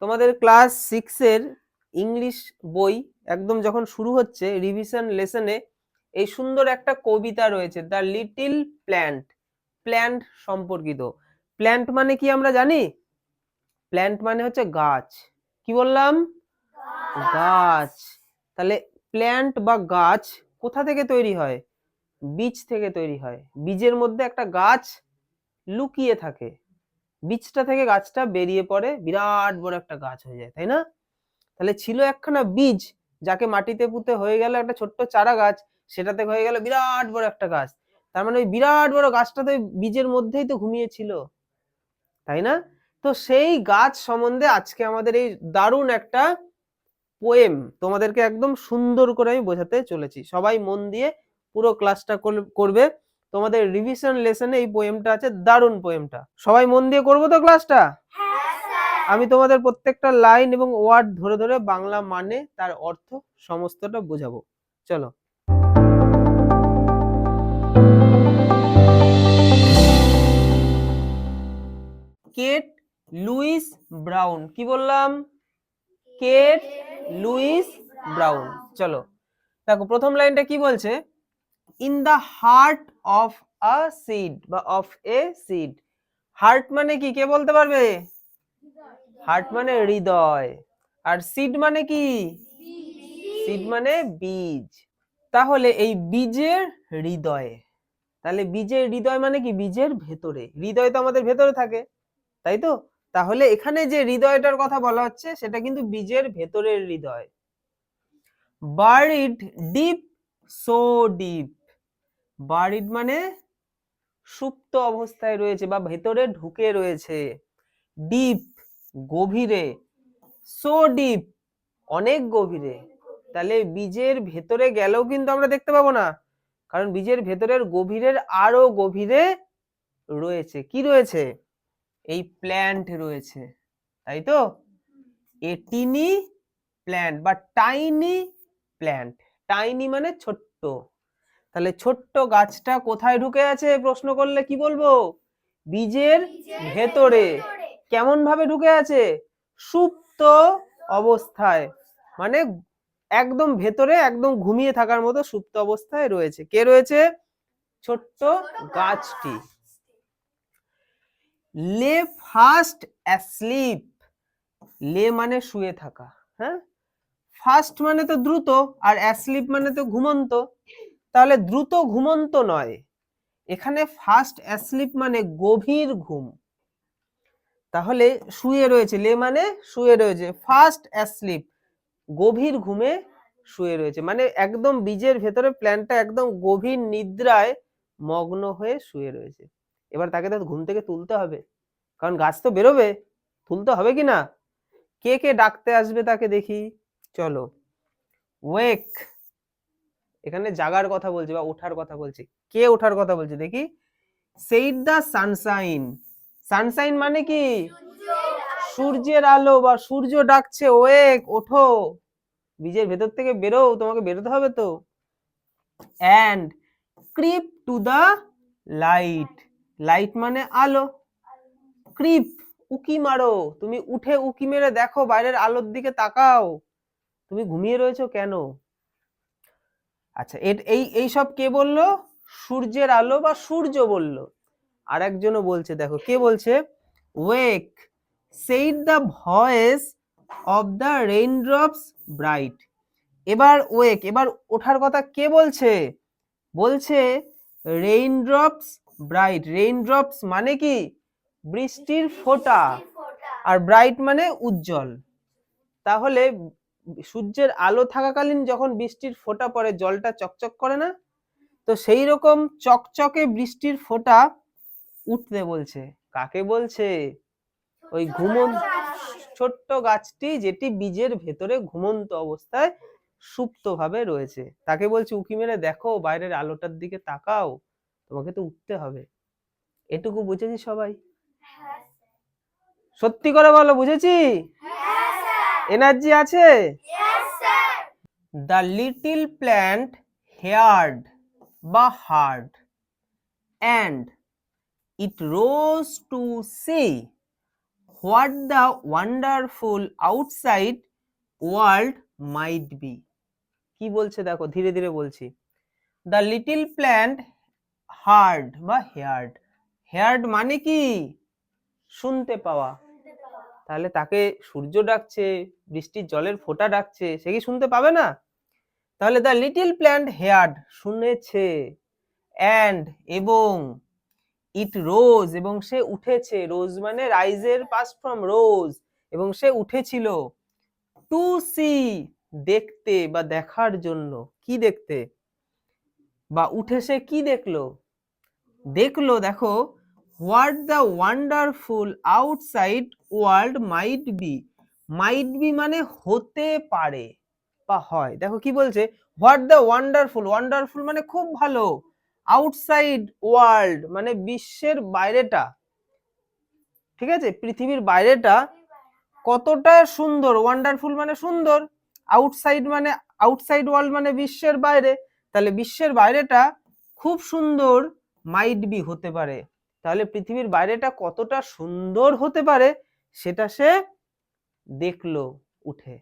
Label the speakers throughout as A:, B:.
A: তোমাদের ক্লাস 6 এর ইংলিশ বই একদম যখন শুরু হচ্ছে রিভিশন লেসনে এই সুন্দর একটা কবিতা রয়েছে, দ্য লিটল প্ল্যান্ট। প্ল্যান্ট সম্পর্কিত। প্ল্যান্ট মানে কি আমরা জানি? প্ল্যান্ট মানে হচ্ছে গাছ। কি বললাম? গাছ। তাহলে প্ল্যান্ট বা গাছ কোথা থেকে তৈরি হয়? বীজ থেকে তৈরি হয়। বীজের মধ্যে একটা গাছ লুকিয়ে থাকে, বীজটা থেকে গাছটা বেরিয়ে পড়ে, বিরাট বড় একটা গাছ হয়ে যায়, তাই না? তাহলে ছিল একখানা বীজ, যাকে মাটিতে পুঁতে হয়ে গেল একটা ছোট্ট চারা গাছ, সেটা থেকে হয়ে গেল বিরাট বড় একটা গাছ। তার মানে ওই বিরাট বড় গাছটা তো বীজের মধ্যেই তো ঘুমিয়েছিল, তাই না? তো সেই গাছ সম্বন্ধে আজকে আমাদের এই দারুণ একটা পোয়েম তোমাদেরকে একদম সুন্দর করে আমি বোঝাতে চলেছি। সবাই মন দিয়ে পুরো ক্লাসটা করবে। তোমাদের রিভিশন লেসনে এই পোয়েমটা আছে, দারুণ পোয়েমটা। সবাই মন দিয়ে করবো তো ক্লাসটা? আমি তোমাদের প্রত্যেকটা লাইন এবং ওয়ার্ড ধরে ধরে বাংলা মানে তার অর্থ সমস্তটা বোঝাবো। চলো। Kate Lewis Brown. কি বললাম? Kate Lewis Brown. চলো দেখো প্রথম লাইনটা কি বলছে, in the heart of a seed বা অফ এ সিড। হার্ট মানে কি, কে বলতে পারবে? হার্ট মানে হৃদয়, আর সিড মানে কি? সিড মানে বীজ। তাহলে এই বীজের হৃদয়ে, তাহলে বীজের হৃদয় মানে কি? বীজের ভেতরে। হৃদয় তো আমাদের ভেতরে থাকে, তাই তো? তাহলে এখানে যে হৃদয়টার কথা বলা হচ্ছে সেটা কিন্তু বীজের ভেতরের হৃদয়। Buried deep, so deep. Buried মানে সুপ্ত অবস্থায় রয়েছে বা ভেতরে ঢুকে রয়েছে। ডিপ গভীরে, সো ডিপ অনেক গভীরে। তাহলে বীজের ভেতরে গেলেও কিন্তু আমরা দেখতে পাবো না, কারণ বীজের ভেতরের গভীরের আরো গভীরে রয়েছে। কি রয়েছে? এই প্ল্যান্ট রয়েছে, তাই তো? এ টিনি প্ল্যান্ট বা টাইনি প্ল্যান্ট। টাইনি মানে ছোট্ট। তাহলে ছোট্ট গাছটা কোথায় ঢুকে আছে প্রশ্ন করলে কি বলবো? বীজের ভেতরে। কেমন ভাবে ঢুকে আছে? সুপ্ত অবস্থায়, মানে একদম ভেতরে, একদম ঘুমিয়ে থাকার মতো সুপ্ত অবস্থায় রয়েছে। কে রয়েছে? ছোট্ট গাছটি। লে ফাস্ট অ্যাসলিপ। লে মানে শুয়ে থাকা, হ্যাঁ। ফাস্ট মানে তো দ্রুত, আর অ্যাসলিপ মানে তো ঘুমন্ত। তাহলে দ্রুত ঘুমন্ত নয়, এখানে ফাস্ট অ্যাসলিপ মানে গভীর ঘুম। তাহলে শুয়ে রয়েছে, লে মানে শুয়ে রয়েছে, ফাস্ট অ্যাসলিপ গভীর ঘুমে শুয়ে রয়েছে, মানে একদম বীজের ভেতরে প্ল্যান্টটা একদম গভীর নিদ্রায় মগ্ন হয়ে শুয়ে রয়েছে। এবার তাকে তো ঘুম থেকে তুলতে হবে, কারণ গাছ তো বেরোবে, তুলতে হবে কি না? কে কে ডাকতে আসবে তাকে দেখি, চলো। ওয়েক, এখানে জাগার কথা বলছে বা ওঠার কথা বলছে। কে ওঠার কথা বলছে দেখি? Said the Sunshine. সানশাইন মানে কি? সূর্যের আলো বা সূর্য ডাকছে, ওয়েক ওঠো, বীজের ভেতর থেকে বেরো, তোমাকে বেরোতে হবে তো। And creep to the light. Light মানে আলো। ক্রিপ উকি মারো, তুমি উঠে উকি মেরে দেখো, বাইরের আলোর দিকে তাকাও, তুমি ঘুমিয়ে রয়েছো কেন? আচ্ছা, এই সব কে বললো? সূর্যের আলো বা সূর্য বললো। আর একজনও বলছে, দেখো কে বলছে, wake said the voice of the raindrops bright. এবার ওয়েক, এবার ওঠার কথা কে বলছে? বলছে রেইনড্রপস ব্রাইট। রেইনড্রপস মানে কি? বৃষ্টির ফোঁটা, আর ব্রাইট মানে উজ্জ্বল। তাহলে সূর্যের আলো থাকাকালীন যখন বৃষ্টির ফোঁটা পড়ে, জলটা চকচক করে না? তো সেই রকম চকচকে বৃষ্টির ফোঁটা উঠতে বলছে। কাকে বলছে? ওই ছোট্ট গাছটি, যেটি বীজের ভেতরে ঘুমন্ত অবস্থায় সুপ্ত ভাবে রয়েছে, তাকে বলছে উকি মেরে দেখো, বাইরের আলোটার দিকে তাকাও, তোমাকে তো উঠতে হবে। এটুকু বুঝেছি সবাই? সত্যি করে বলো, বুঝেছি? এনার্জি আছে? দ্য লিটল প্ল্যান্ট হেয়ার্ড বা hard, and it rose to see what the wonderful outside world might be. কি বলছে দেখো, ধীরে ধীরে বলছি। দ্য লিটল প্ল্যান্ট হার্ড বা হেয়ার্ড, হেয়ার্ড মানে কি শুনতে পাওয়া, তাহলে তাকে সূর্য ডাকছে, বৃষ্টির জলের ফোঁটা ডাকছে, সে কি শুনতে পাবে না? তাহলে দ্য লিটল প্ল্যান্ট হেয়ার্ড শুনেছে, অ্যান্ড এবং ইট রোজ এবং সে উঠেছে, রোজ মানে রাইজের পাস্ট ফর্ম রোজ, এবং সে উঠেছিল, টু সি দেখতে বা দেখার জন্য, কি দেখতে বা উঠে সে কি দেখলো, দেখলো দেখো what the wonderful outside world might be, might be মানে হতে পারে বা হয়। দেখো কি বলছে, হোয়াট দ্য ওয়ান্ডারফুল, ওয়ান্ডারফুল মানে খুব ভালো, আউটসাইড ওয়ার্ল্ড মানে বিশ্বের বাইরেটা, ঠিক আছে, পৃথিবীর বাইরেটা কতটা সুন্দর, ওয়ান্ডারফুল মানে সুন্দর, আউটসাইড মানে আউটসাইড ওয়ার্ল্ড মানে বিশ্বের বাইরে, তাহলে বিশ্বের বাইরেটা খুব সুন্দর মাইট বি হতে পারে, তাহলে পৃথিবীর বাইরেটা কতটা সুন্দর হতে পারে সেটা সে দেখলো উঠে।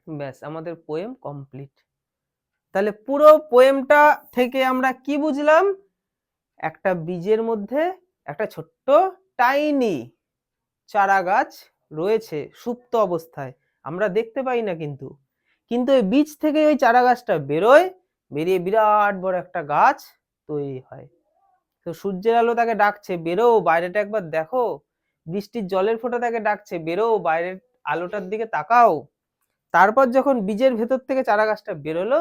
A: ব্যাস, আমাদের পোয়েম কমপ্লিট। তাহলে পুরো পোয়েমটা থেকে আমরা কি বুঝলাম, একটা বীজের মধ্যে একটা ছোট্ট টাইনি চারা গাছ রয়েছে সুপ্ত অবস্থায়, আমরা দেখতে পাই না, কিন্তু কিন্তু ওই বীজ থেকে ওই চারা গাছটা বেরোয়, বেরিয়ে বিরাট বড় একটা গাছ তৈরি হয়। তো সূর্যের আলো তাকে ডাকছে, বেরো বাইরেটা একবার দেখো, বৃষ্টির জলের ফোঁটা তাকে ডাকছে, বেরো বাইরের আলোটার দিকে তাকাও। তারপর যখন বীজের ভেতর থেকে চারা গাছটা বেরোলো,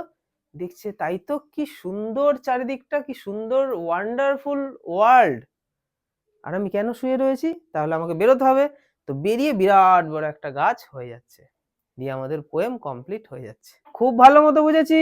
A: দেখছে তাই তো, কি সুন্দর চারিদিকটা, কি সুন্দর ওয়ান্ডারফুল ওয়ার্ল্ড, আর আমি কেন শুয়ে রয়েছি, তাহলে আমাকে বেরোতে হবে। তো বেরিয়ে বিরাট বড় একটা গাছ হয়ে যাচ্ছে, দিয়ে আমাদের পোয়েম কমপ্লিট হয়ে যাচ্ছে। খুব ভালো মতো বুঝেছি।